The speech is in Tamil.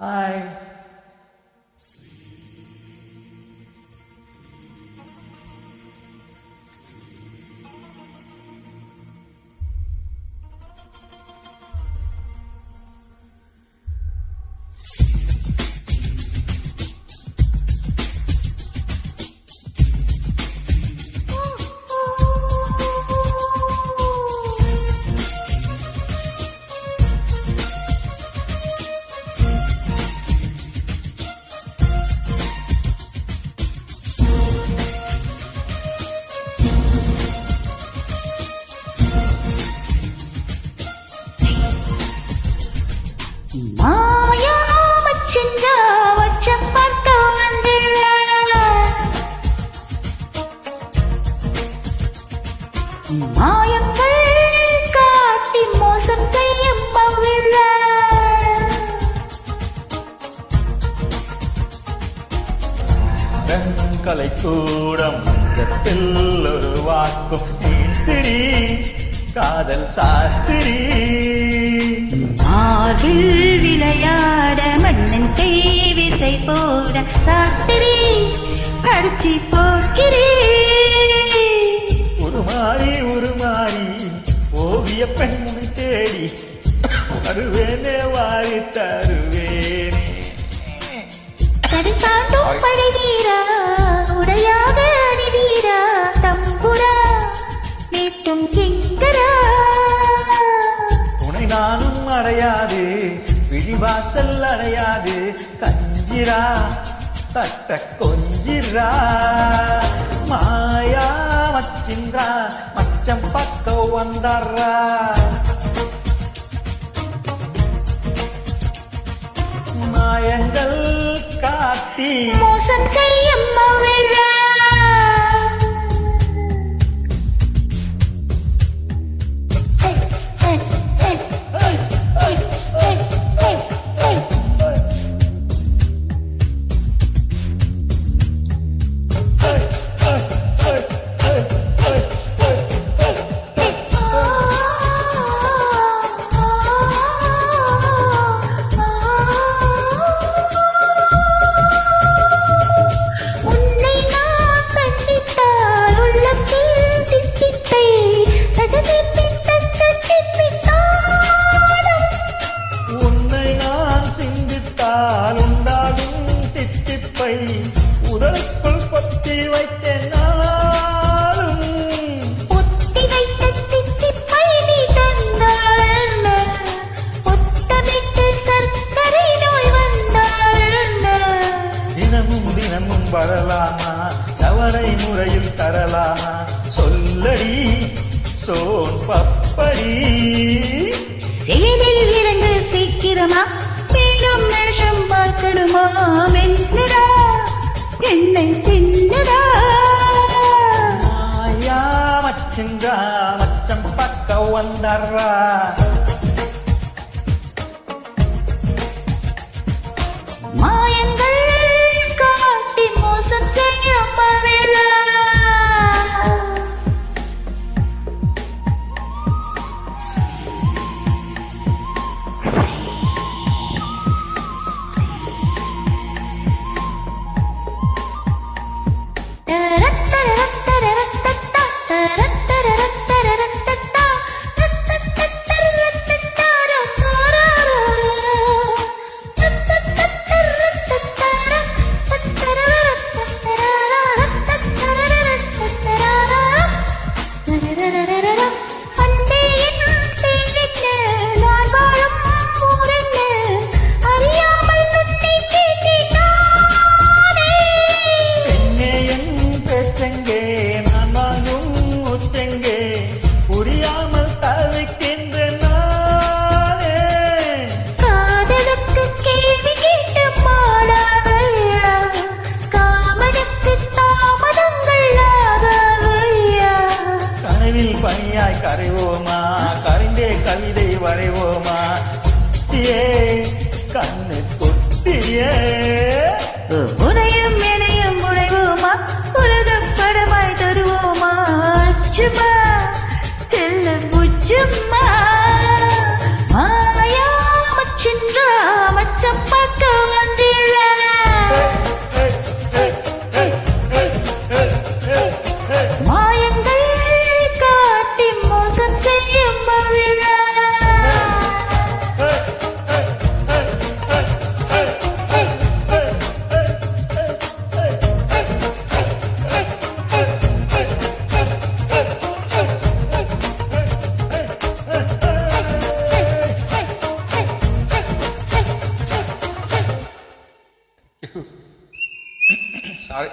ஹாய். மாயா மச்சின்றா வச்சம் பார்க்க வந்துள்ள மாயங்கள் காட்டி மோசம் செய்யும் மகிழ கலைக்கூடம் மஞ்சத்தில் ஒரு வாக்கும் நீஸ்திரி காதல் சாஸ்திரி ஆடில் விளையாட மன்னன் கை விசை போட சாத்திரி அடிச்சி போக்கிறே உருமாறி ஓவிய பெண்முனை தேடி வருவேனே வாரி தருவேனே. கரை தாண்டும் படை வீரா உடையாக அணிவீரா தம்புரா மீட்டும் கிங்கரா உனை நானும் அடையாது விழிவாசல் அடையாது கஞ்சிரா தட்ட கொஞ்சிரா மாயா மச்சின்றா மச்சம் பக்கம் வந்தாரா மாயங்கள் காட்டி மோசம் செய்யும் மகிழா உதலுக்குள் பொத்தி வைத்தேன் நாளும் பொத்தி வைத்த தித்திப்பை நீ தந்தாள் பொத்தமிட்டு சர்க்கரை நோய் வந்தாள் தினமும் வரலாமா தவணை முறையில் தரலாமா சொல்லடி சோன் பப்படி சேனில் இறங்கு சீக்கிரமா மீண்டும் நேஷம் பார்க்கணுமா மென்னடா என்னை தின்னடா மாயா மச்சின்றா மச்சம் பக்க வந்தாரா மாயங்கள் காட்டி மோசம் செய்யும் மகிழா சாரி